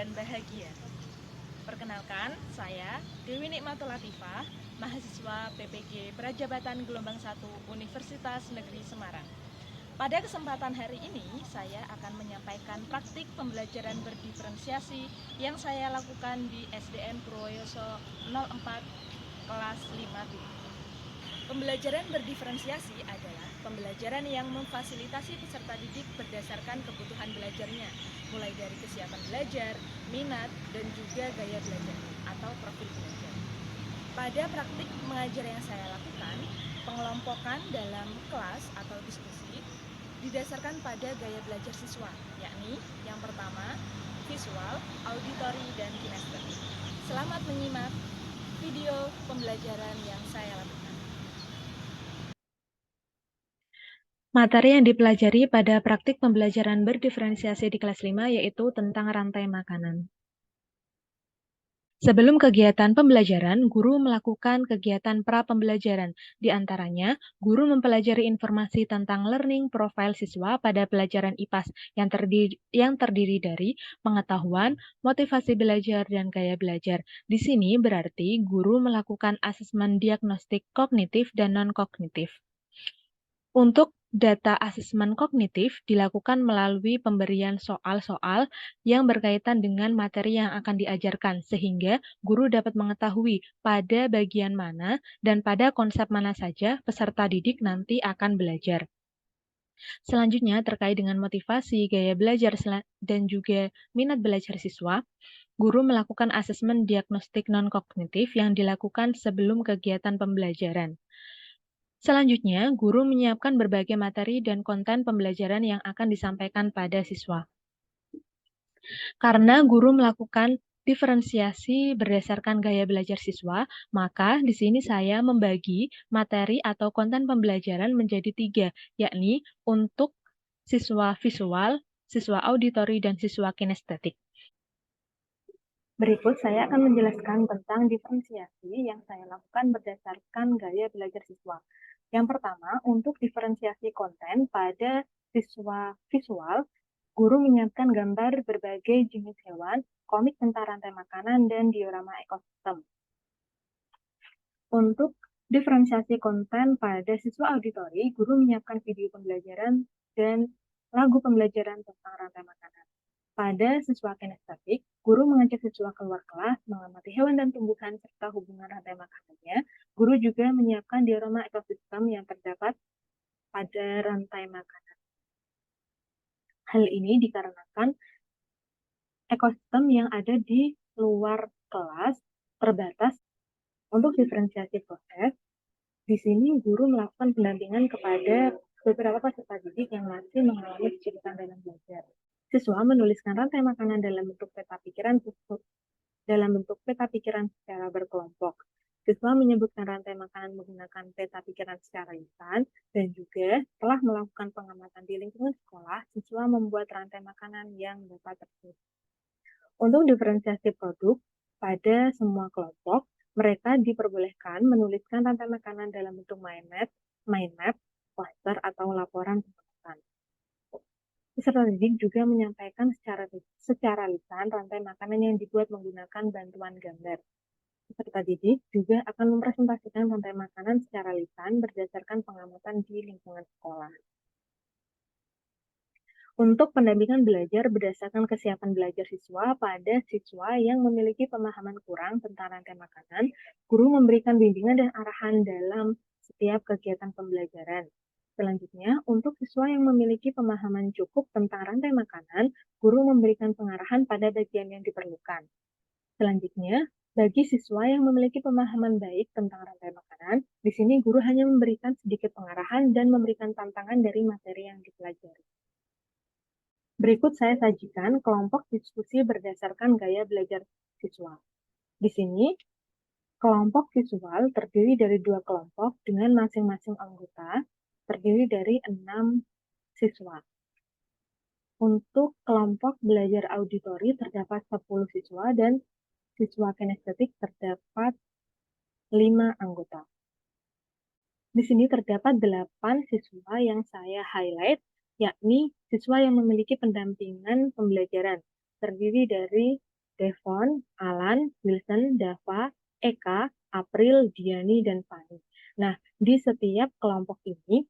dan bahagia. Perkenalkan, saya Dewi Nikmatul Latifah, mahasiswa PPG Prajabatan Gelombang 1 Universitas Negeri Semarang. Pada kesempatan hari ini, saya akan menyampaikan praktik pembelajaran berdiferensiasi yang saya lakukan di SDN Purwoyoso 04 kelas 5B. Pembelajaran berdiferensiasi adalah pembelajaran yang memfasilitasi peserta didik berdasarkan kebutuhan belajarnya, mulai dari kesiapan belajar, minat, dan juga gaya belajar atau profil belajar. Pada praktik mengajar yang saya lakukan, pengelompokan dalam kelas atau diskusi didasarkan pada gaya belajar siswa, yakni yang pertama, visual, auditori, dan kinestetik. Selamat menyimak video pembelajaran yang saya lakukan. Materi yang dipelajari pada praktik pembelajaran berdiferensiasi di kelas 5 yaitu tentang rantai makanan. Sebelum kegiatan pembelajaran, guru melakukan kegiatan pra-pembelajaran. Di antaranya, guru mempelajari informasi tentang learning profile siswa pada pelajaran IPAS yang terdiri dari pengetahuan, motivasi belajar, dan gaya belajar. Di sini berarti guru melakukan asesmen diagnostik kognitif dan non-kognitif. Untuk data asesmen kognitif dilakukan melalui pemberian soal-soal yang berkaitan dengan materi yang akan diajarkan, sehingga guru dapat mengetahui pada bagian mana dan pada konsep mana saja peserta didik nanti akan belajar. Selanjutnya, terkait dengan motivasi, gaya belajar, dan juga minat belajar siswa, guru melakukan asesmen diagnostik non-kognitif yang dilakukan sebelum kegiatan pembelajaran. Selanjutnya, guru menyiapkan berbagai materi dan konten pembelajaran yang akan disampaikan pada siswa. Karena guru melakukan diferensiasi berdasarkan gaya belajar siswa, maka di sini saya membagi materi atau konten pembelajaran menjadi 3, yakni untuk siswa visual, siswa auditori, dan siswa kinestetik. Berikut saya akan menjelaskan tentang diferensiasi yang saya lakukan berdasarkan gaya belajar siswa. Yang pertama, untuk diferensiasi konten pada siswa visual, guru menyiapkan gambar berbagai jenis hewan, komik tentang rantai makanan, dan diorama ekosistem. Untuk diferensiasi konten pada siswa auditori, guru menyiapkan video pembelajaran dan lagu pembelajaran tentang rantai makanan. Pada siswa kinestetik, guru mengajak siswa keluar kelas, mengamati hewan dan tumbuhan, serta hubungan rantai makanannya. Guru juga menyiapkan diorama ekosistem yang terdapat pada rantai makanan. Hal ini dikarenakan ekosistem yang ada di luar kelas terbatas. Untuk diferensiasi proses, di sini guru melakukan pendampingan kepada beberapa peserta didik yang masih mengalami kesulitan dalam belajar. Siswa menuliskan rantai makanan dalam bentuk peta pikiran secara berkelompok. Siswa menyebutkan rantai makanan menggunakan peta pikiran secara lisan, dan juga setelah melakukan pengamatan di lingkungan sekolah, siswa membuat rantai makanan yang dapat tertulis. Untuk diferensiasi produk, pada semua kelompok, mereka diperbolehkan menuliskan rantai makanan dalam bentuk mind map, poster, atau laporan pengamatan. Peserta didik juga menyampaikan secara lisan rantai makanan yang dibuat menggunakan bantuan gambar. Peserta didik juga akan mempresentasikan rantai makanan secara lisan berdasarkan pengamatan di lingkungan sekolah. Untuk pendampingan belajar berdasarkan kesiapan belajar siswa pada siswa yang memiliki pemahaman kurang tentang rantai makanan, guru memberikan bimbingan dan arahan dalam setiap kegiatan pembelajaran. Selanjutnya, untuk siswa yang memiliki pemahaman cukup tentang rantai makanan, guru memberikan pengarahan pada bagian yang diperlukan. Selanjutnya, bagi siswa yang memiliki pemahaman baik tentang rantai makanan, di sini guru hanya memberikan sedikit pengarahan dan memberikan tantangan dari materi yang dipelajari. Berikut saya sajikan kelompok diskusi berdasarkan gaya belajar siswa. Di sini, kelompok visual terdiri dari 2 kelompok dengan masing-masing anggota, terdiri dari 6 siswa. Untuk kelompok belajar auditori terdapat 10 siswa dan siswa kinestetik terdapat 5 anggota. Di sini terdapat 8 siswa yang saya highlight, yakni siswa yang memiliki pendampingan pembelajaran, terdiri dari Devon, Alan, Wilson, Dava, Eka, April, Diani, dan Fani. Nah, di setiap kelompok ini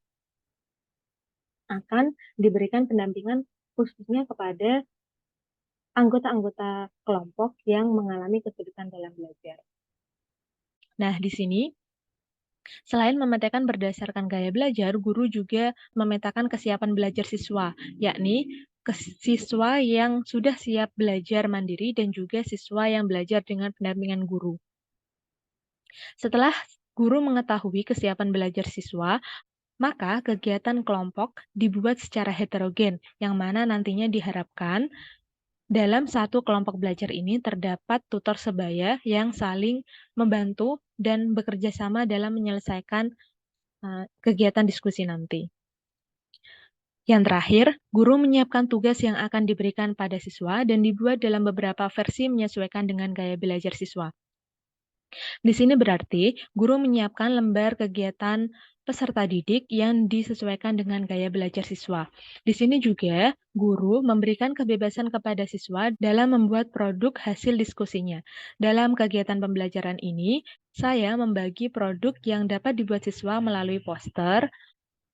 akan diberikan pendampingan khususnya kepada anggota-anggota kelompok yang mengalami kesulitan dalam belajar. Nah, di sini selain memetakan berdasarkan gaya belajar, guru juga memetakan kesiapan belajar siswa, yakni siswa yang sudah siap belajar mandiri dan juga siswa yang belajar dengan pendampingan guru. Setelah guru mengetahui kesiapan belajar siswa, maka kegiatan kelompok dibuat secara heterogen, yang mana nantinya diharapkan dalam satu kelompok belajar ini terdapat tutor sebaya yang saling membantu dan bekerja sama dalam menyelesaikan kegiatan diskusi nanti. Yang terakhir, guru menyiapkan tugas yang akan diberikan pada siswa dan dibuat dalam beberapa versi menyesuaikan dengan gaya belajar siswa. Di sini berarti guru menyiapkan lembar kegiatan peserta didik yang disesuaikan dengan gaya belajar siswa. Di sini juga guru memberikan kebebasan kepada siswa dalam membuat produk hasil diskusinya. Dalam kegiatan pembelajaran ini, saya membagi produk yang dapat dibuat siswa melalui poster,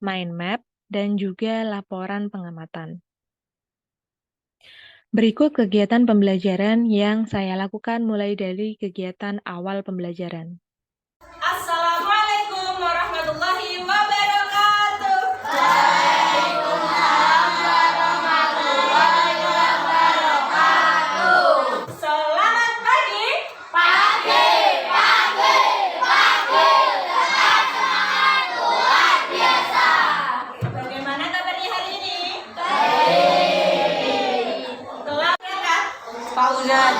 mind map, dan juga laporan pengamatan. Berikut kegiatan pembelajaran yang saya lakukan mulai dari kegiatan awal pembelajaran. Assalamualaikum warahmatullahi wabarakatuh. Selamat pagi. Bagaimana kabarnya hari ini? Telah berangkat? Fauzan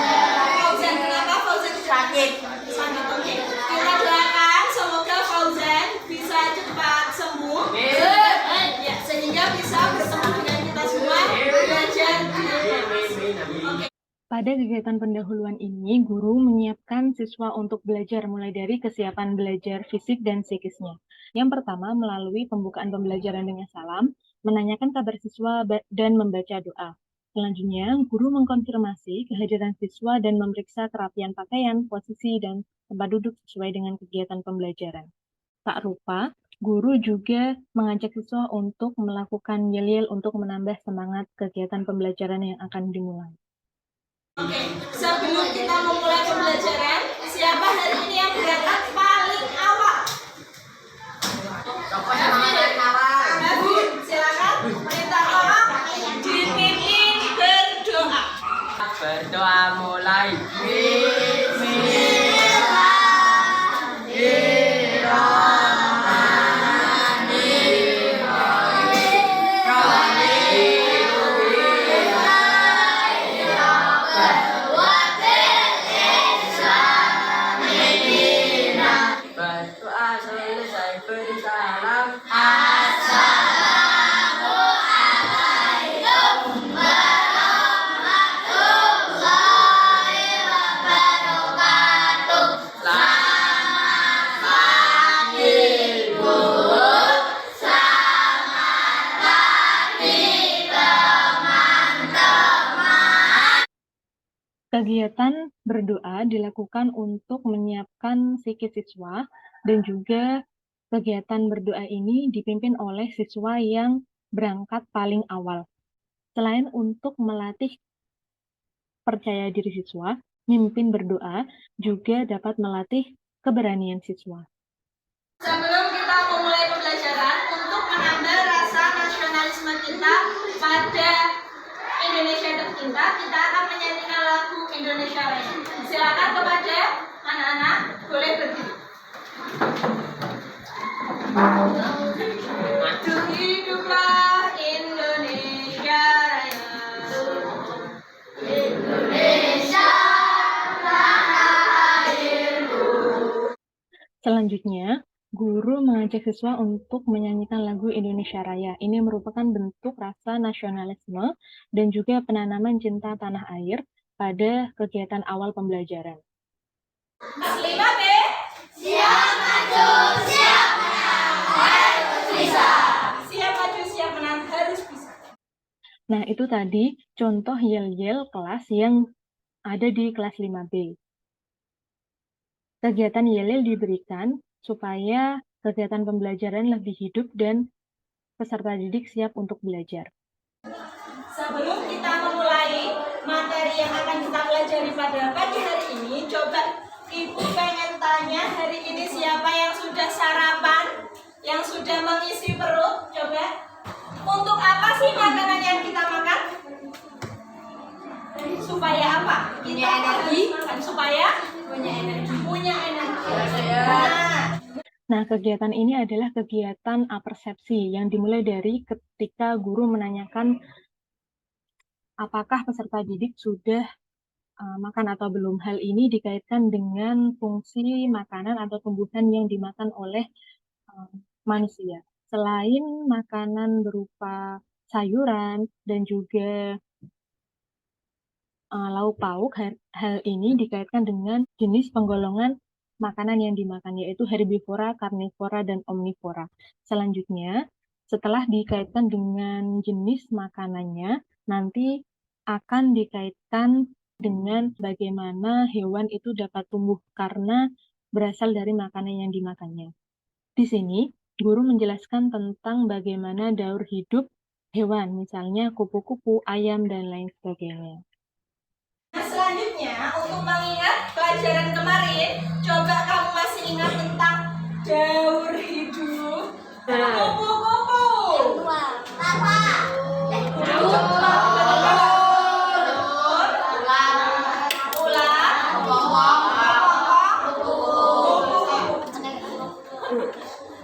Fauzan, kenapa Fauzan sakit. sakit? Oke. Kita doakan semoga Fauzan bisa cepat sembuh. Ya, sehingga bisa bertemu dengan kita semua belajar di kelas. Pada kegiatan pendahuluan ini, guru menyiapkan siswa untuk belajar mulai dari kesiapan belajar fisik dan psikisnya. Yang pertama, melalui pembukaan pembelajaran dengan salam, menanyakan kabar siswa dan membaca doa. Selanjutnya, guru mengkonfirmasi kehadiran siswa dan memeriksa kerapian pakaian, posisi, dan tempat duduk sesuai dengan kegiatan pembelajaran. Tak lupa, guru juga mengajak siswa untuk melakukan yel-yel untuk menambah semangat kegiatan pembelajaran yang akan dimulai. Oke, sebelum kita memulai pembelajaran, siapa hari ini yang berangkat paling awal? Nabi, silakan. Minta tolong dipimpin berdoa. Berdoa mulai. Berdoa selesai beri salam. Kegiatan berdoa dilakukan untuk menyiapkan psikis siswa dan juga kegiatan berdoa ini dipimpin oleh siswa yang berangkat paling awal. Selain untuk melatih percaya diri siswa, memimpin berdoa juga dapat melatih keberanian siswa. Sebelum kita memulai pembelajaran, untuk menambah rasa nasionalisme kita pada Indonesia tercinta, kita akan menyanyikan lagu Indonesia Raya. Silakan kepada anak-anak, boleh berdiri. Hiduplah Indonesia Raya. Selanjutnya, guru mengajak siswa untuk menyanyikan lagu Indonesia Raya. Ini merupakan bentuk rasa nasionalisme dan juga penanaman cinta tanah air pada kegiatan awal pembelajaran. Kelas 5B. Siap maju, siap menang, harus bisa. Siap maju, siap menang, harus bisa. Nah, itu tadi contoh yel-yel kelas yang ada di kelas 5B. Kegiatan YELIL diberikan supaya kegiatan pembelajaran lebih hidup dan peserta didik siap untuk belajar. Sebelum kita memulai materi yang akan kita pelajari pada pagi hari ini, coba Ibu pengen tanya hari ini siapa yang sudah sarapan, yang sudah mengisi perut, coba. Untuk apa sih makanan yang kita makan? Supaya apa? Kita energi makan supaya punya energi. Nah, kegiatan ini adalah kegiatan apersepsi yang dimulai dari ketika guru menanyakan apakah peserta didik sudah makan atau belum. Hal ini dikaitkan dengan fungsi makanan atau tumbuhan yang dimakan oleh manusia. Selain makanan berupa sayuran dan juga lauk pauk, hal ini dikaitkan dengan jenis penggolongan makanan yang dimakan, yaitu herbivora, karnivora, dan omnivora. Selanjutnya, setelah dikaitkan dengan jenis makanannya, nanti akan dikaitkan dengan bagaimana hewan itu dapat tumbuh karena berasal dari makanan yang dimakannya. Di sini, guru menjelaskan tentang bagaimana daur hidup hewan, misalnya kupu-kupu, ayam, dan lain sebagainya. Nah, selanjutnya, untuk mengingat pelajaran kemarin, coba kamu masih ingat tentang daur hidup kupu-kupu.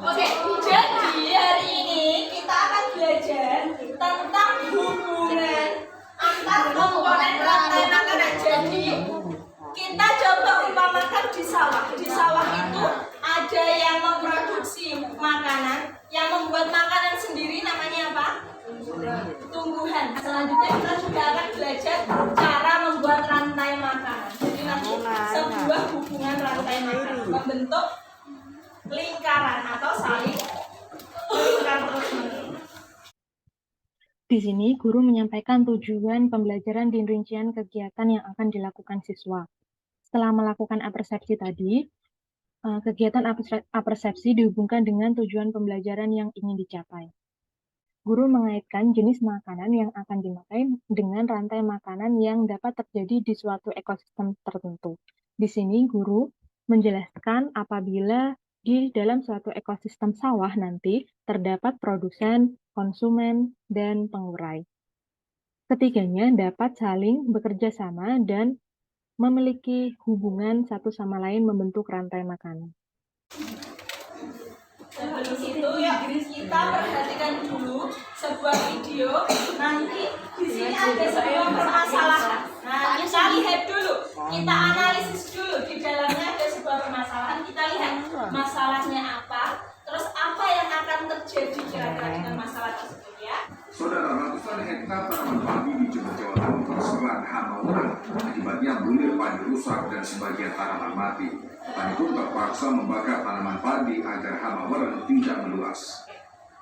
Oke, jadi hari ini kita akan belajar tentang hubungan antar komponen rantai makanan. Jadi kita coba umpamakan di sawah. Di sawah itu ada yang memproduksi makanan, yang membuat makanan sendiri namanya apa? Tumbuhan. Selanjutnya kita juga akan belajar cara membuat rantai makanan. Jadi nanti sebuah hubungan rantai makanan membentuk lingkaran atau saling melingkar terus-menerus. Di sini, guru menyampaikan tujuan pembelajaran di rincian kegiatan yang akan dilakukan siswa. Setelah melakukan apersepsi tadi, kegiatan apersepsi dihubungkan dengan tujuan pembelajaran yang ingin dicapai. Guru mengaitkan jenis makanan yang akan dimakai dengan rantai makanan yang dapat terjadi di suatu ekosistem tertentu. Di sini, guru menjelaskan apabila di dalam suatu ekosistem sawah nanti terdapat produsen, konsumen, dan pengurai. Ketiganya dapat saling bekerja sama dan memiliki hubungan satu sama lain membentuk rantai makanan. Sebelum itu ya kita perhatikan dulu sebuah video. Nanti di sini ada sebuah permasalahan. Nah, kita lihat dulu, kita analisis dulu di dalamnya ada sebuah permasalahan. Kita lihat masalahnya apa, terus apa yang akan terjadi kira-kira dengan masalah tersebut ya. Saudara, ratusan hektar tanaman padi di Jember, Jawa Timur terserang hama urang. Akibatnya bulir padi rusak dan sebagian tanaman mati. Petani pun terpaksa membakar tanaman padi agar hama urang tidak meluas.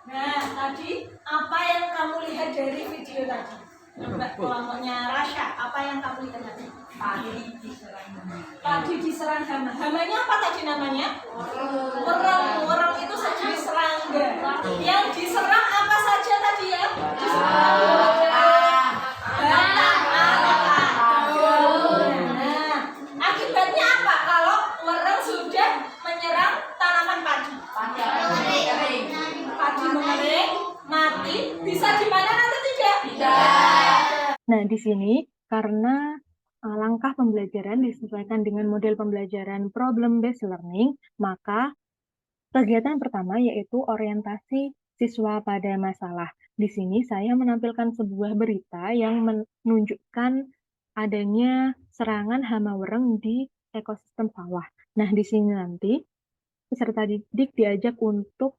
Nah, tadi apa yang kamu lihat dari video tadi? Coba kelompoknya Rasya, apa yang kamu lihat tadi? Padi diserang hama. Hamanya apa tadi namanya? Urang. Urang itu sejenis serangga. Yang diserang apa saja tadi ya? Diserang batang, daun. Nah, akibatnya apa kalau urang sudah menyerang tanaman padi? Padi mengering, mati, bisa di mana nanti tidak? Tidak. Nah, di sini karena langkah pembelajaran disesuaikan dengan model pembelajaran problem-based learning, maka kegiatan pertama yaitu orientasi siswa pada masalah. Di sini saya menampilkan sebuah berita yang menunjukkan adanya serangan hama urang di ekosistem sawah. Nah, di sini nanti peserta didik diajak untuk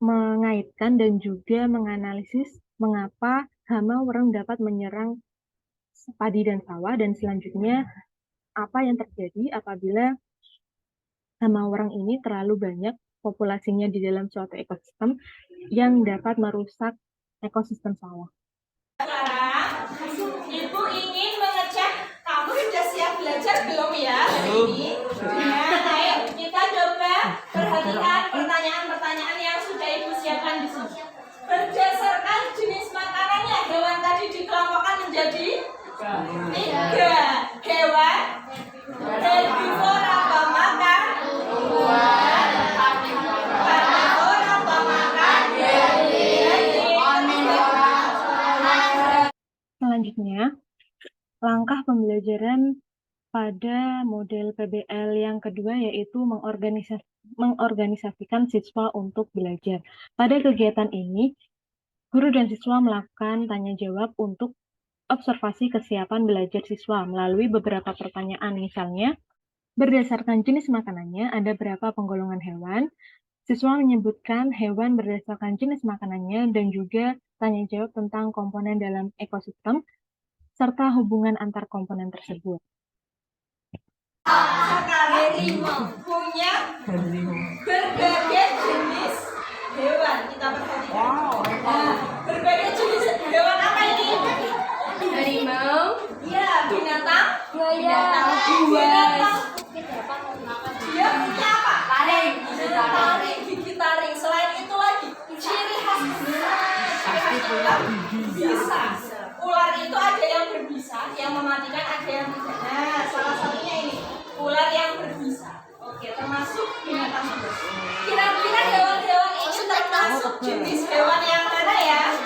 mengaitkan dan juga menganalisis mengapa hama urang dapat menyerang padi dan sawah, dan selanjutnya apa yang terjadi apabila hama urang ini terlalu banyak populasinya di dalam suatu ekosistem yang dapat merusak ekosistem sawah. Sekarang, Ibu ingin mengecek kamu belajar belum ya hari ini? Nah, ayo kita coba perhatikan pertanyaan-pertanyaan yang sudah Ibu siapkan di sini. Berdasarkan jenis makanannya, hewan tadi dikelompokkan menjadi 3 hewan herbivora pemakan, karnivora pemakan, Selanjutnya, langkah pembelajaran pada model PBL yang kedua yaitu mengorganisasikan siswa untuk belajar. Pada kegiatan ini, guru dan siswa melakukan tanya jawab untuk observasi kesiapan belajar siswa melalui beberapa pertanyaan. Misalnya, berdasarkan jenis makanannya, ada berapa penggolongan hewan? Siswa menyebutkan hewan berdasarkan jenis makanannya dan juga tanya jawab tentang komponen dalam ekosistem serta hubungan antar komponen tersebut. harimau punya berbagai jenis hewan. Kita perhatikan. Nah, berbagai jenis hewan apa ini? Harimau, Iya, binatang. buaya, Binatang. Dia punya apa? taring, Taring, gigi taring. Selain itu lagi, ciri khas ular bisa. Ular itu ada yang berbisa, yang mematikan, ada yang tidak. Nah, salah satunya ini, ular yang berbisa. Oke, termasuk binatang buas. Kira-kira hewan-hewan ini termasuk jenis hewan yang mana ya?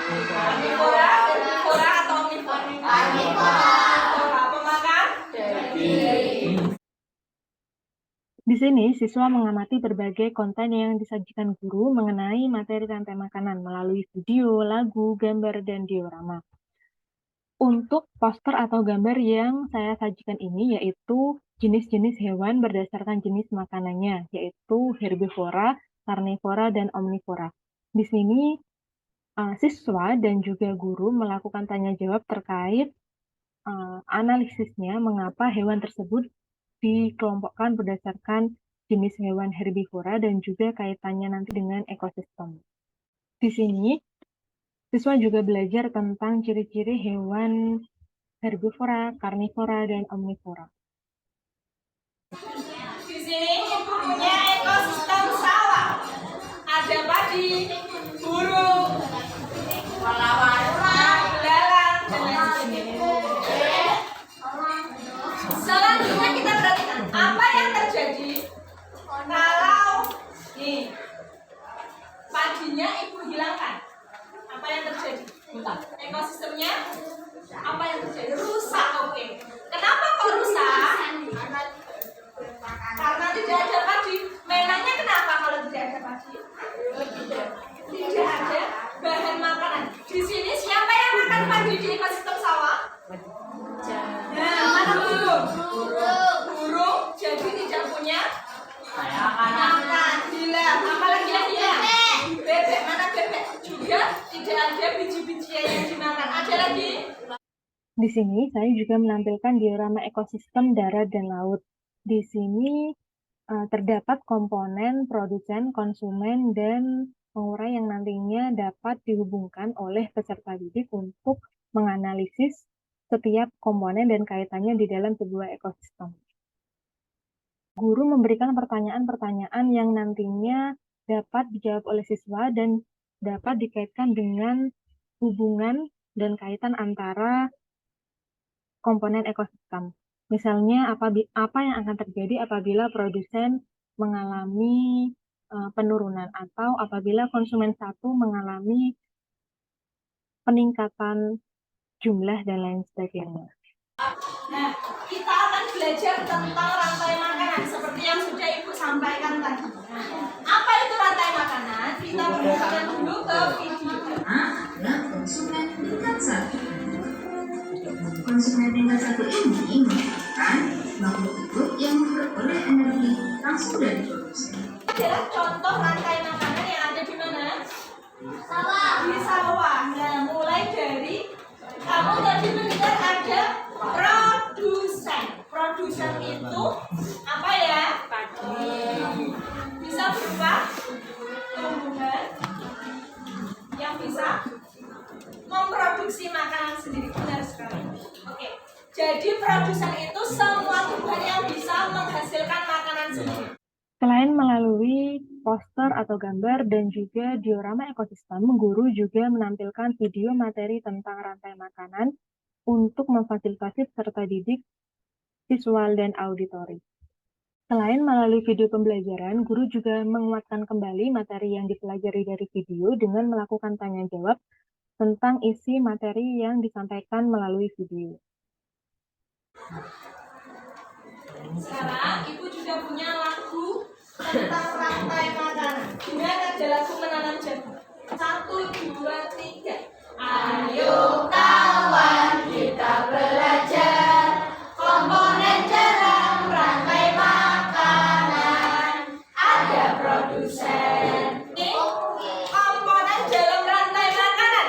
Karnivora, herbivora, atau omnivora? Karnivora, pemakan? Di sini, siswa mengamati berbagai konten yang disajikan guru mengenai materi rantai makanan melalui video, lagu, gambar, dan diorama. Untuk poster atau gambar yang saya sajikan ini yaitu jenis-jenis hewan berdasarkan jenis makanannya, yaitu herbivora, karnivora, dan omnivora. Di sini, siswa dan juga guru melakukan tanya jawab terkait analisisnya mengapa hewan tersebut dikelompokkan berdasarkan jenis hewan herbivora dan juga kaitannya nanti dengan ekosistem. Di sini, siswa juga belajar tentang ciri-ciri hewan herbivora, karnivora, dan omnivora. Di sini ibu punya ekosistem sawah. Ada padi, burung, warna-warna, belalang, dan lain sebagainya. Selanjutnya kita perhatikan apa yang terjadi kalau nih padinya ibu hilangkan. Apa yang terjadi? Ekosistemnya apa yang terjadi? Rusak. Oke. Kenapa kok rusak? Karena tidak ada padi. Memangnya kenapa kalau tidak ada padi? Tidak ada bahan makanan. Di sini siapa yang makan padi di ekosistem sawah? Nah, mana burung? Burung jadi tidak punya makan. Hilang. Apa lagi yang hilang? Bebek. Mana bebek? Juga tidak ada biji-bijian yang dimakan. Ada lagi? Di sini, saya juga menampilkan diorama ekosistem darat dan laut. Di sini terdapat komponen produsen, konsumen, dan pengurai yang nantinya dapat dihubungkan oleh peserta didik untuk menganalisis setiap komponen dan kaitannya di dalam sebuah ekosistem. Guru memberikan pertanyaan-pertanyaan yang nantinya dapat dijawab oleh siswa dan dapat dikaitkan dengan hubungan dan kaitan antara komponen ekosistem. Misalnya, apa yang akan terjadi apabila produsen mengalami penurunan atau apabila konsumen satu mengalami peningkatan jumlah dan lain sebagainya. Nah, kita akan belajar tentang rantai makanan seperti yang sudah Ibu sampaikan tadi. Apa itu rantai makanan? Kita perhatikan dulu ke video. Adalah konsumen tingkat 1. Konsumen tingkat 1 ini merupakan makhluk hidup yang memperoleh energi langsung dari produsen. Adalah contoh rantai makanan yang ada di mana? Sawah. Di sawah. Nah, mulai dari kamu tadi mendengar ada produsen. Produsen itu apa ya? Padi. Bisa berupa tumbuhan yang bisa memproduksi makanan sendiri. Benar sekali. Oke. Jadi produsen itu poster atau gambar, dan juga diorama ekosistem, guru juga menampilkan video materi tentang rantai makanan untuk memfasilitasi peserta didik visual dan auditori. Selain melalui video pembelajaran, guru juga menguatkan kembali materi yang dipelajari dari video dengan melakukan tanya jawab tentang isi materi yang disampaikan melalui video. Sekarang Ibu juga punya lagu tentang rantai makanan. Dengan ada lagu menanam jagung. 1, 2, 3. Ayo kawan kita belajar komponen dalam rantai makanan. Ada produsen. Komponen dalam rantai makanan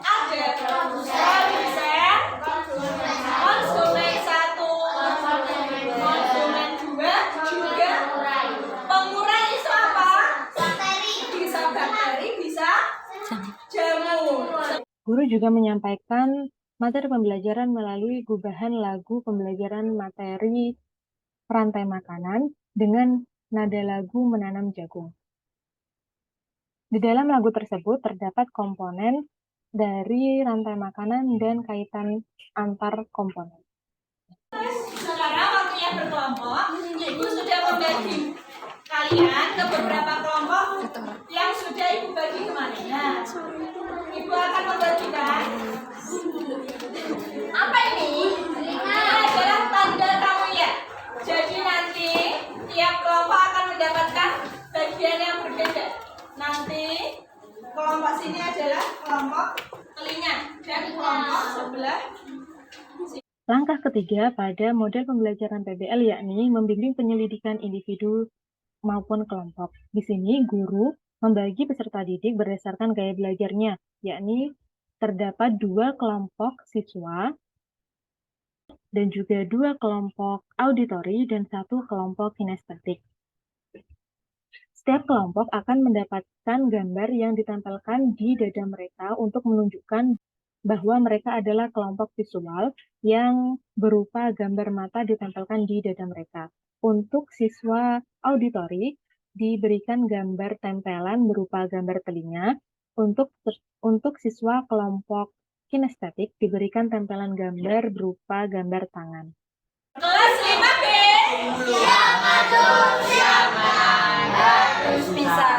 ada produsen, konsumen 1, konsumen 2, juga pengurai itu apa? Bisa bakteri, bisa jamur. Guru juga menyampaikan materi pembelajaran melalui gubahan lagu pembelajaran materi rantai makanan dengan nada lagu menanam jagung. Di dalam lagu tersebut terdapat komponen dari rantai makanan dan kaitan antar komponen. Sekarang waktunya berkelompok. Ibu sudah membagi kalian ke beberapa kelompok yang sudah Ibu bagi kemarin. Nah, Ibu akan membagikan apa ini? Ini adalah tanda kamu ya. Jadi nanti tiap kelompok akan mendapatkan bagian yang berbeda. Nanti kelompok sini adalah kelompok telinga dan kelompok sebelah. Langkah ketiga pada model pembelajaran PBL yakni membimbing penyelidikan individu maupun kelompok. Di sini guru membagi peserta didik berdasarkan gaya belajarnya, yakni terdapat 2 kelompok siswa dan juga 2 kelompok auditori dan 1 kelompok kinestetik. Setiap kelompok akan mendapatkan gambar yang ditempelkan di dada mereka untuk menunjukkan bahwa mereka adalah kelompok visual yang berupa gambar mata ditempelkan di dada mereka. Untuk siswa auditori diberikan gambar tempelan berupa gambar telinga. Untuk siswa kelompok kinestetik diberikan tempelan gambar berupa gambar tangan. Kelas 5B. Bisa.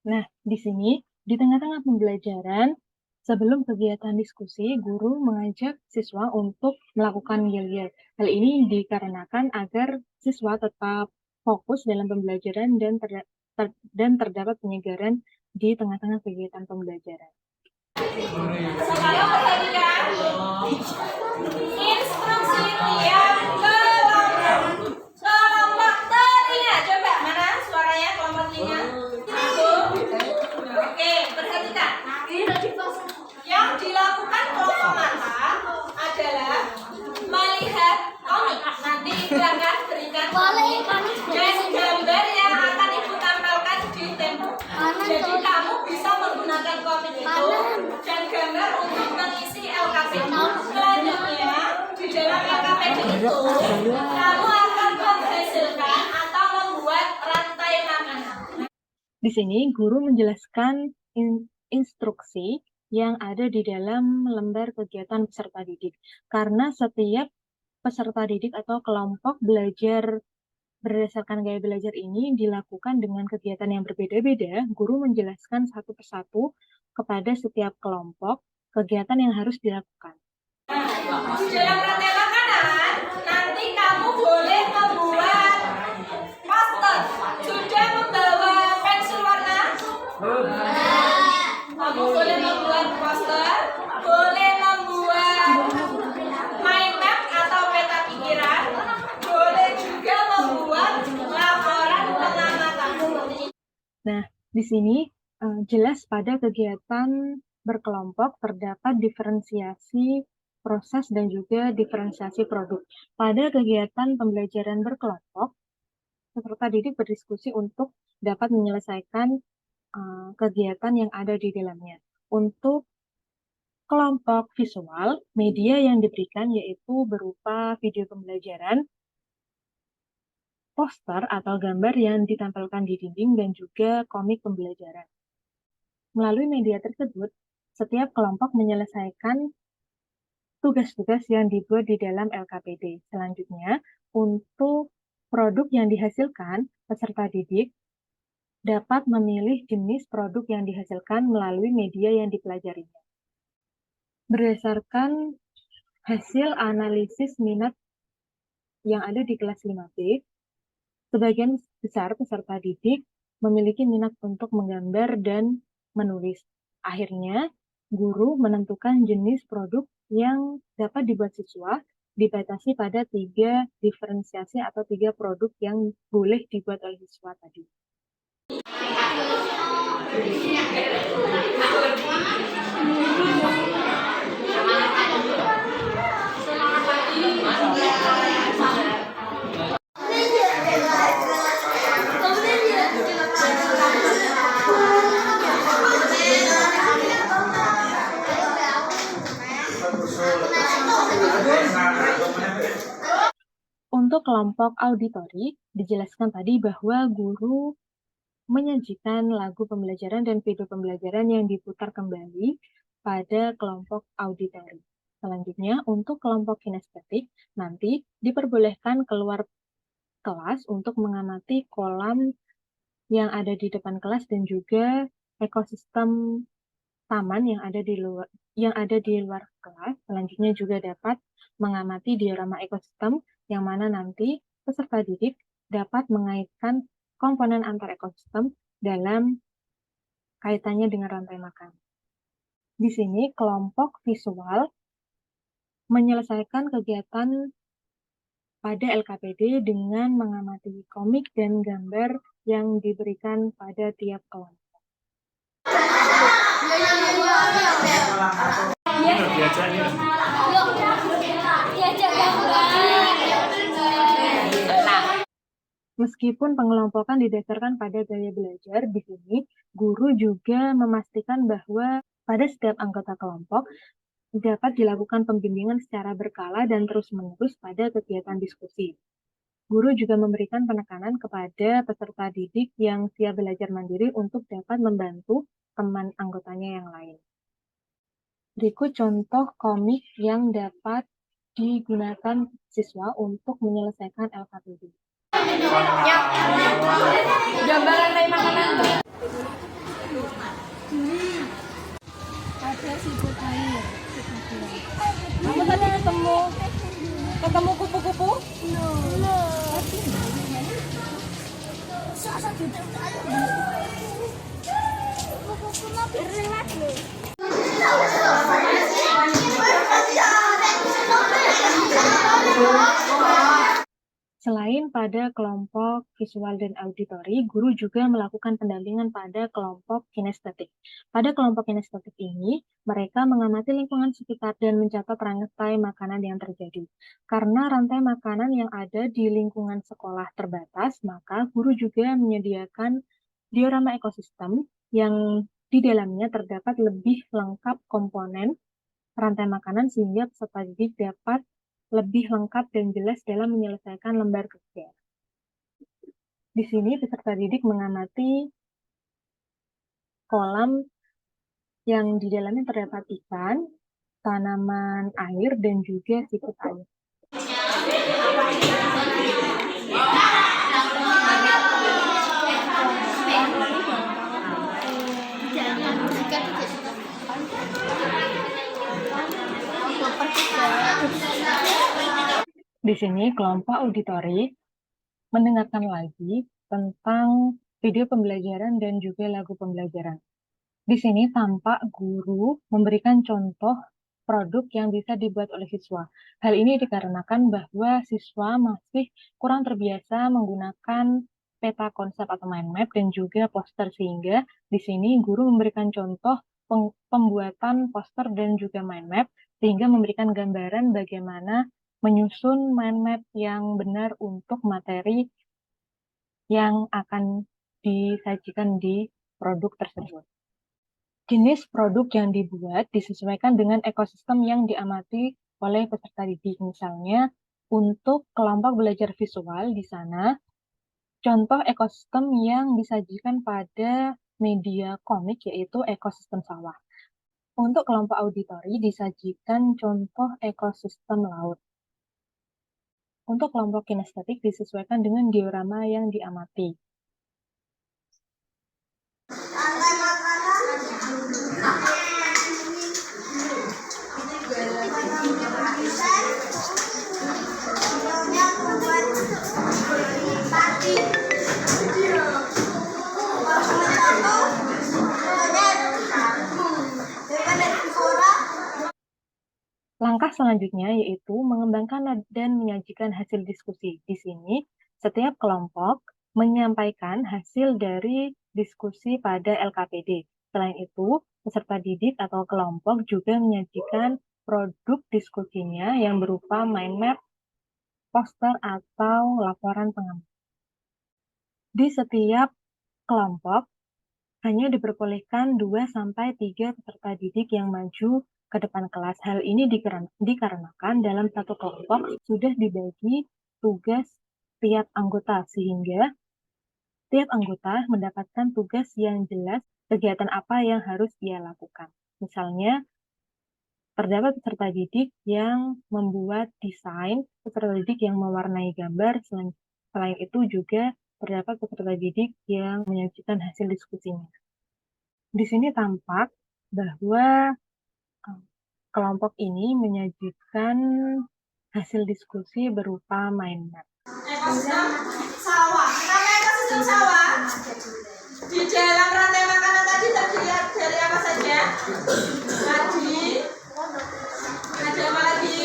Nah, di sini di tengah-tengah pembelajaran sebelum kegiatan diskusi, guru mengajak siswa untuk melakukan yel-yel. Hal ini dikarenakan agar siswa tetap fokus dalam pembelajaran dan terdapat penyegaran di tengah-tengah kegiatan pembelajaran. Sekarang perhatikan instruksi tiap kelompok telinga. Coba mana suaranya kelompok telinga? Oke, perhatikan. Yang dilakukan kelompok mata adalah melihat komik. Nanti silakan berikan komik dan gambar yang akan Ibu tampilkan di tembok. Jadi kamu bisa menggunakan komik itu dan gambar untuk mengisi LKPD. Selanjutnya di dalam LKPD itu kamu akan menghasilkan atau membuat rantai makanan. Di sini guru menjelaskan instruksi yang ada di dalam lembar kegiatan peserta didik. Karena setiap peserta didik atau kelompok belajar berdasarkan gaya belajar ini dilakukan dengan kegiatan yang berbeda-beda, guru menjelaskan satu persatu kepada setiap kelompok kegiatan yang harus dilakukan. Di dalam rantai makanan, nanti kamu boleh membuat poster. Sudah membawa pensil warna? Kamu boleh membuat poster, boleh membuat mind map atau peta pikiran, boleh juga membuat laporan pengamatan. Nah, di sini jelas pada kegiatan berkelompok terdapat diferensiasi proses dan juga diferensiasi produk. Pada kegiatan pembelajaran berkelompok, peserta didik berdiskusi untuk dapat menyelesaikan kegiatan yang ada di dalamnya. Untuk kelompok visual, media yang diberikan yaitu berupa video pembelajaran, poster atau gambar yang ditempelkan di dinding dan juga komik pembelajaran. Melalui media tersebut, setiap kelompok menyelesaikan tugas-tugas yang dibuat di dalam LKPD. Selanjutnya, untuk produk yang dihasilkan, peserta didik dapat memilih jenis produk yang dihasilkan melalui media yang dipelajarinya. Berdasarkan hasil analisis minat yang ada di kelas 5B, sebagian besar peserta didik memiliki minat untuk menggambar dan menulis. Akhirnya, guru menentukan jenis produk yang dapat dibuat siswa dibatasi pada 3 diferensiasi atau 3 produk yang boleh dibuat oleh siswa tadi. Untuk kelompok auditori, dijelaskan tadi bahwa guru menyajikan lagu pembelajaran dan video pembelajaran yang diputar kembali pada kelompok auditori. Selanjutnya, untuk kelompok kinestetik, nanti diperbolehkan keluar kelas untuk mengamati kolam yang ada di depan kelas dan juga ekosistem taman yang ada di luar kelas. Selanjutnya juga dapat mengamati diorama ekosistem yang mana nanti peserta didik dapat mengaitkan komponen antar ekosistem dalam kaitannya dengan rantai makan. Di sini kelompok visual menyelesaikan kegiatan pada LKPD dengan mengamati komik dan gambar yang diberikan pada tiap kelompok. Meskipun pengelompokan didasarkan pada gaya belajar, di sini guru juga memastikan bahwa pada setiap anggota kelompok dapat dilakukan pembimbingan secara berkala dan terus-menerus pada kegiatan diskusi. Guru juga memberikan penekanan kepada peserta didik yang siap belajar mandiri untuk dapat membantu teman anggotanya yang lain. Berikut contoh komik yang dapat digunakan siswa untuk menyelesaikan LKPD. Gambaran dari makanan. Ada siput air. Kamu tadi ketemu kupu-kupu? No. Selain pada kelompok visual dan auditori, guru juga melakukan pendampingan pada kelompok kinestetik. Pada kelompok kinestetik ini, mereka mengamati lingkungan sekitar dan mencatat rantai makanan yang terjadi. Karena rantai makanan yang ada di lingkungan sekolah terbatas, maka guru juga menyediakan diorama ekosistem yang di dalamnya terdapat lebih lengkap komponen rantai makanan sehingga peserta didik dapat lebih lengkap dan jelas dalam menyelesaikan lembar kerja. Di sini peserta didik mengamati kolam yang di dalamnya terdapat ikan, tanaman air, dan juga siput air. Di sini kelompok auditori mendengarkan lagi tentang video pembelajaran dan juga lagu pembelajaran. Di sini tampak guru memberikan contoh produk yang bisa dibuat oleh siswa. Hal ini dikarenakan bahwa siswa masih kurang terbiasa menggunakan peta konsep atau mind map dan juga poster, sehingga di sini guru memberikan contoh pembuatan poster dan juga mind map sehingga memberikan gambaran bagaimana menyusun mind map yang benar untuk materi yang akan disajikan di produk tersebut. Jenis produk yang dibuat disesuaikan dengan ekosistem yang diamati oleh peserta didik. Misalnya, untuk kelompok belajar visual di sana Contoh ekosistem yang disajikan pada media komik yaitu ekosistem sawah. Untuk kelompok auditori disajikan contoh ekosistem laut. Untuk kelompok kinestetik disesuaikan dengan diorama yang diamati. Langkah selanjutnya yaitu mengembangkan dan menyajikan hasil diskusi. Di sini, setiap kelompok menyampaikan hasil dari diskusi pada LKPD. Selain itu, peserta didik atau kelompok juga menyajikan produk diskusinya yang berupa mind map, poster, atau laporan pengamatan. Di setiap kelompok, hanya diperbolehkan 2-3 peserta didik yang maju ke depan kelas. Hal ini dikarenakan dalam satu kelompok sudah dibagi tugas tiap anggota, sehingga tiap anggota mendapatkan tugas yang jelas kegiatan apa yang harus ia lakukan. Misalnya, terdapat peserta didik yang membuat desain, peserta didik yang mewarnai gambar, selain itu juga terdapat peserta didik yang menyajikan hasil diskusinya. Di sini tampak bahwa kelompok ini menyajikan hasil diskusi berupa mind map. Ekosistem sawah. Nama ekosistem sawah di dalam rantai makanan tadi terdiri dari apa saja? Tadi ada apa lagi?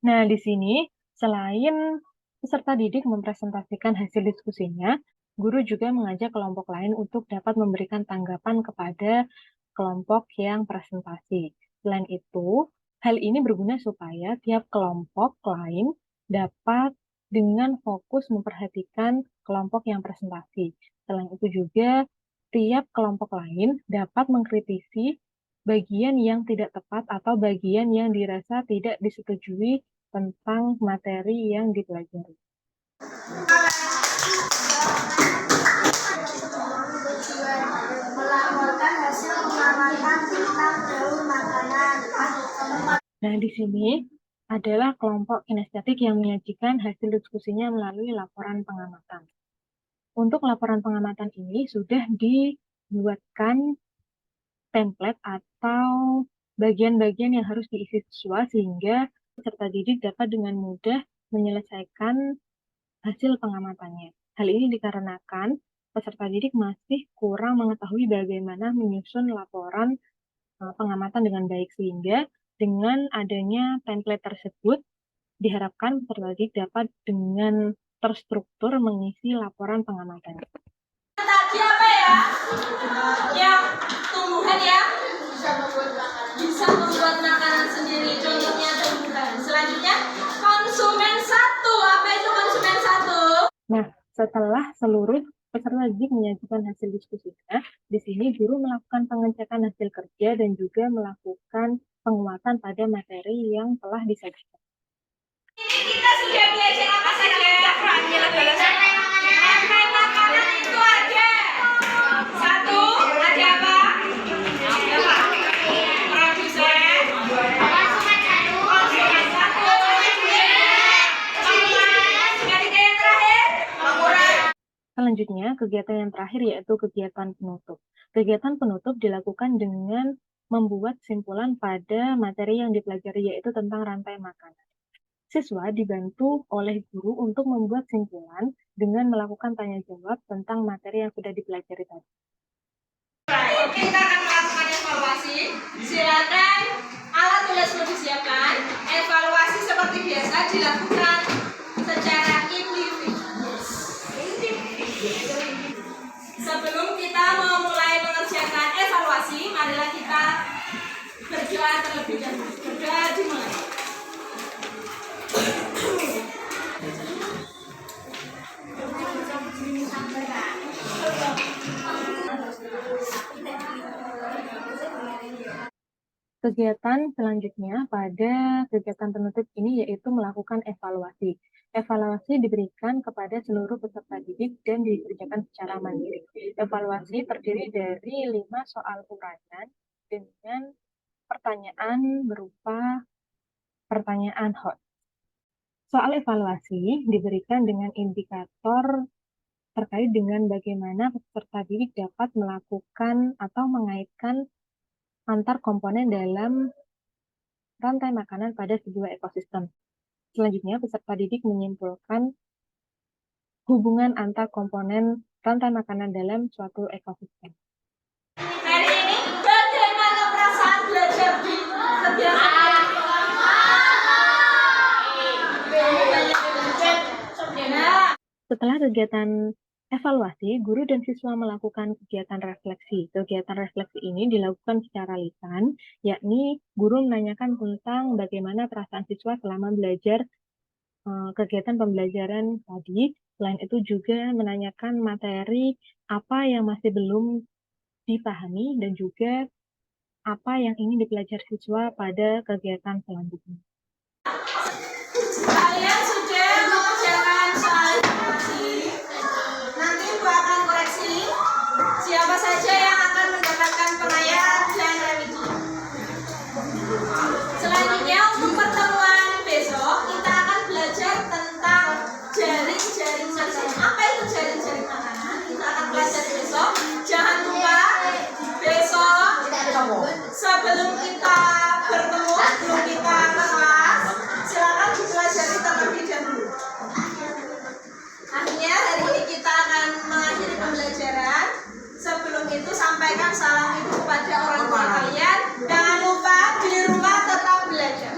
Nah, di sini selain peserta didik mempresentasikan hasil diskusinya, guru juga mengajak kelompok lain untuk dapat memberikan tanggapan kepada kelompok yang presentasi. Selain itu, hal ini berguna supaya tiap kelompok lain dapat dengan fokus memperhatikan kelompok yang presentasi. Selain itu juga, tiap kelompok lain dapat mengkritisi bagian yang tidak tepat atau bagian yang dirasa tidak disetujui tentang materi yang dipelajari. Melaporkan hasil pengamatan tentang daun makanan. Nah, di sini adalah kelompok kinestetik yang menyajikan hasil diskusinya melalui laporan pengamatan. Untuk laporan pengamatan ini sudah dibuatkan template atau bagian-bagian yang harus diisi siswa sehingga peserta didik dapat dengan mudah menyelesaikan hasil pengamatannya. Hal ini dikarenakan peserta didik masih kurang mengetahui bagaimana menyusun laporan pengamatan dengan baik, sehingga dengan adanya template tersebut diharapkan peserta didik dapat dengan terstruktur mengisi laporan pengamatan. Tadi apa ya? Yang tumbuhan ya? Bisa membuat makanan sendiri. Contohnya tumbuhan. Selanjutnya konsumen satu. Apa itu konsumen satu? Nah, setelah seluruh peserta didik menyajikan hasil diskusinya, di sini guru melakukan pengecekan hasil kerja dan juga melakukan penguatan pada materi yang telah disajikan. Ini kita sudah belajar apa saja? Rantai makanan itu ada. Satu, ada apa? Produsen. Konsumen satu. Kemudian yang terakhir. Selanjutnya, kegiatan yang terakhir yaitu kegiatan penutup. Kegiatan penutup dilakukan dengan membuat simpulan pada materi yang dipelajari yaitu tentang rantai makanan. Siswa dibantu oleh guru untuk membuat simpulan dengan melakukan tanya jawab tentang materi yang sudah dipelajari tadi. Kita akan melakukan evaluasi. Silakan alat tulis disiapkan. Evaluasi seperti biasa dilakukan secara individu. Sebelum kita memulai mengerjakan evaluasi, marilah kita berdoa terlebih dahulu. Berdoa dimulai. Kegiatan selanjutnya pada kegiatan penutup ini yaitu melakukan evaluasi. Evaluasi diberikan kepada seluruh peserta didik dan dikerjakan secara mandiri. Evaluasi terdiri dari 5 soal uraian dengan pertanyaan berupa pertanyaan hot. Soal evaluasi diberikan dengan indikator terkait dengan bagaimana peserta didik dapat melakukan atau mengaitkan antar komponen dalam rantai makanan pada sebuah ekosistem. Selanjutnya, peserta didik menyimpulkan hubungan antar komponen rantai makanan dalam suatu ekosistem. Hari ini bagaimana perasaan belajar di kegiatan? Setelah kegiatan evaluasi, guru dan siswa melakukan kegiatan refleksi. Kegiatan refleksi ini dilakukan secara lisan, yakni guru menanyakan tentang bagaimana perasaan siswa selama belajar kegiatan pembelajaran tadi. Selain itu juga menanyakan materi apa yang masih belum dipahami dan juga apa yang ingin dipelajari siswa pada kegiatan selanjutnya. Kalian sudah mengerjakan soal evaluasi. Nanti Ibu akan koreksi siapa saja yang akan mendapatkan pengayaan dan remedi. Selanjutnya untuk pertemuan besok kita akan belajar tentang jaring-jaring makanan. Apa itu jaring-jaring makanan? Kita akan belajar besok. Jangan lupa besok sebelum kita bertemu, sebelum kita ke kelas, silakan dipelajari terlebih dahulu. Akhirnya hari ini kita akan mengakhiri pembelajaran. Sebelum itu sampaikan salam ibu kepada orang tua kalian. Jangan lupa di rumah tetap belajar.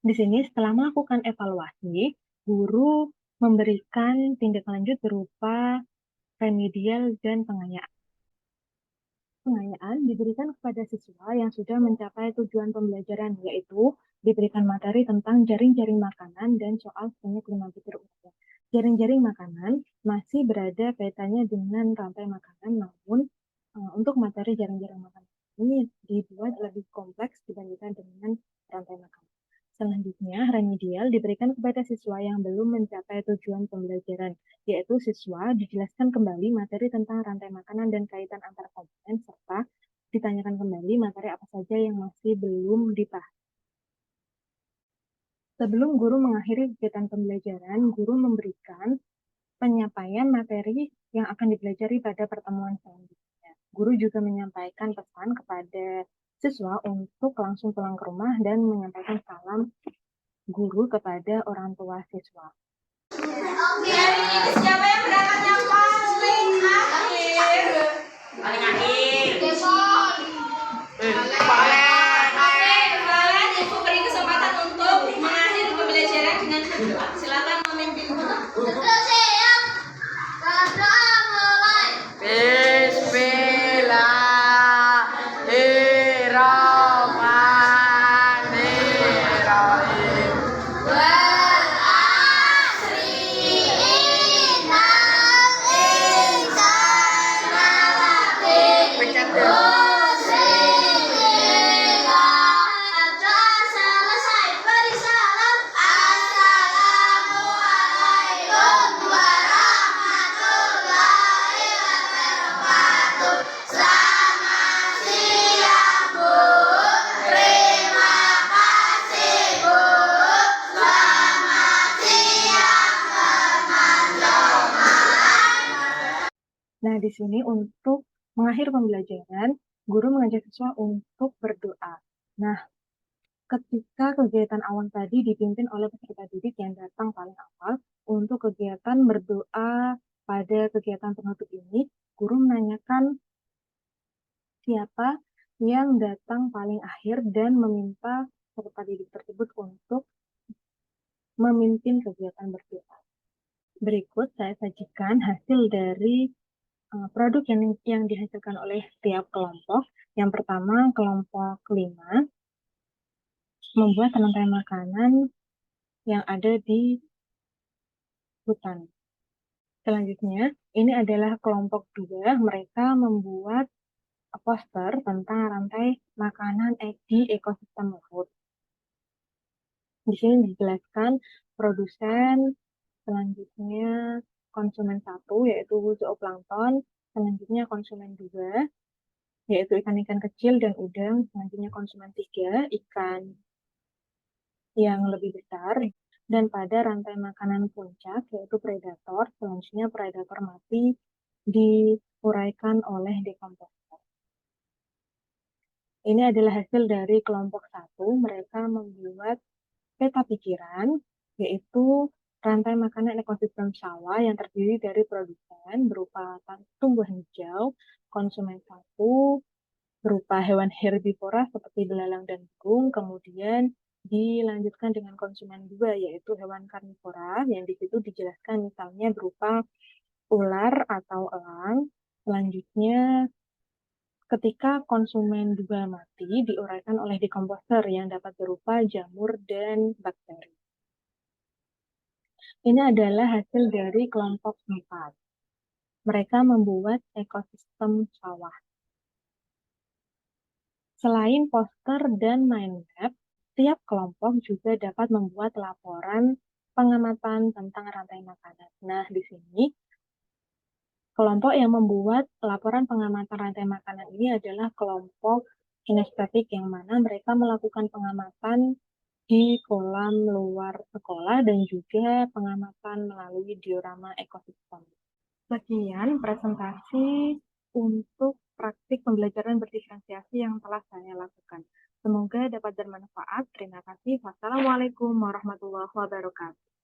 Di sini setelah melakukan evaluasi, guru memberikan tindak lanjut berupa remedial dan pengayaan. Pengayaan diberikan kepada siswa yang sudah mencapai tujuan pembelajaran, yaitu diberikan materi tentang jaring-jaring makanan dan soal sebanyak 5 butir uraian. Jaring-jaring makanan masih berada kaitannya dengan rantai makanan, namun untuk materi jaring-jaring makanan ini dibuat lebih kompleks dibandingkan dengan rantai makanan. Selanjutnya, remedial diberikan kepada siswa yang belum mencapai tujuan pembelajaran, yaitu siswa dijelaskan kembali materi tentang rantai makanan dan kaitan antar komponen, serta ditanyakan kembali materi apa saja yang masih belum dipahami. Sebelum guru mengakhiri kegiatan pembelajaran, guru memberikan penyampaian materi yang akan dipelajari pada pertemuan selanjutnya. Guru juga menyampaikan pesan kepada siswa untuk langsung pulang ke rumah dan menyampaikan salam guru kepada orang tua siswa. Hari ini siapa yang berangkat yang paling akhir? Paling akhir. Besok. Kalian ibu beri kesempatan untuk mengakhiri pembelajaran dengan berdoa. Silakan memimpin doa. Bismillahirrahmanirrahim. Pencet deh. Selesai beri salam. Assalamualaikum warahmatullahi wabarakatuh. Selamat siang Bu. Terima kasih Bu. Selamat siang teman-teman. Nah, di sini untuk mengakhiri pembelajaran, guru mengajak siswa untuk berdoa. Nah, ketika kegiatan awal tadi dipimpin oleh peserta didik yang datang paling awal, untuk kegiatan berdoa pada kegiatan penutup ini, guru menanyakan siapa yang datang paling akhir dan meminta peserta didik tersebut untuk memimpin kegiatan berdoa. Berikut saya sajikan hasil dari produk yang dihasilkan oleh setiap kelompok. Yang pertama, kelompok 5 membuat rantai makanan yang ada di hutan. Selanjutnya, ini adalah kelompok 2, mereka membuat poster tentang rantai makanan di ekosistem laut. Di sini dijelaskan produsen, selanjutnya konsumen 1 yaitu zooplankton, selanjutnya konsumen 2 yaitu ikan-ikan kecil dan udang, selanjutnya konsumen 3 ikan yang lebih besar, dan pada rantai makanan puncak yaitu predator, selanjutnya predator mati diuraikan oleh dekomposer. Ini adalah hasil dari kelompok 1, mereka membuat peta pikiran, yaitu rantai makanan ekosistem sawah yang terdiri dari produsen berupa tumbuhan hijau, konsumen 1 berupa hewan herbivora seperti belalang dan burung, kemudian dilanjutkan dengan konsumen 2 yaitu hewan karnivora yang di situ dijelaskan misalnya berupa ular atau elang. Selanjutnya ketika konsumen 2 mati diuraikan oleh dekomposer yang dapat berupa jamur dan bakteri. Ini adalah hasil dari kelompok 4. Mereka membuat ekosistem sawah. Selain poster dan mind map, tiap kelompok juga dapat membuat laporan pengamatan tentang rantai makanan. Nah, di sini kelompok yang membuat laporan pengamatan rantai makanan ini adalah kelompok kinestetik yang mana mereka melakukan pengamatan di kolam luar sekolah dan juga pengamatan melalui diorama ekosistem. Sekian presentasi untuk praktik pembelajaran berdiferensiasi yang telah saya lakukan. Semoga dapat bermanfaat. Terima kasih. Wassalamualaikum warahmatullahi wabarakatuh.